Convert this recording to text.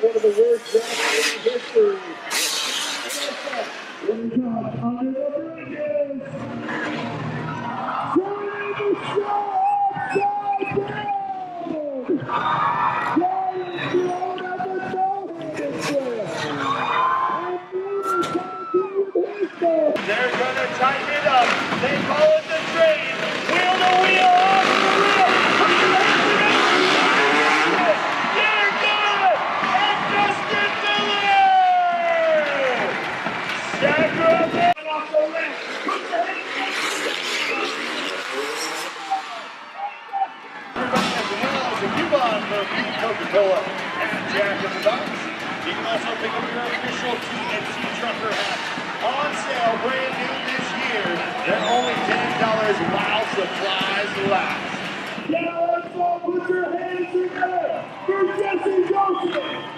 One of the worst drops in history. One under the bridges. Joining the show upside down. Getting thrown at the no-handed grip. And Mooney coming through with his goal. They're going to tighten it up. They call it the train. Wheel to wheel, off the wheel. They're good. And Justin Miller. Sacramento off the left. Everybody has a coupon for Pete Coca-Cola and Jack in the Box. You can also pick up your official TNT Trucker hat. On sale, brand new this year. They're only $10 while supplies last. Now let's all put your hands together for Jesse Joseph.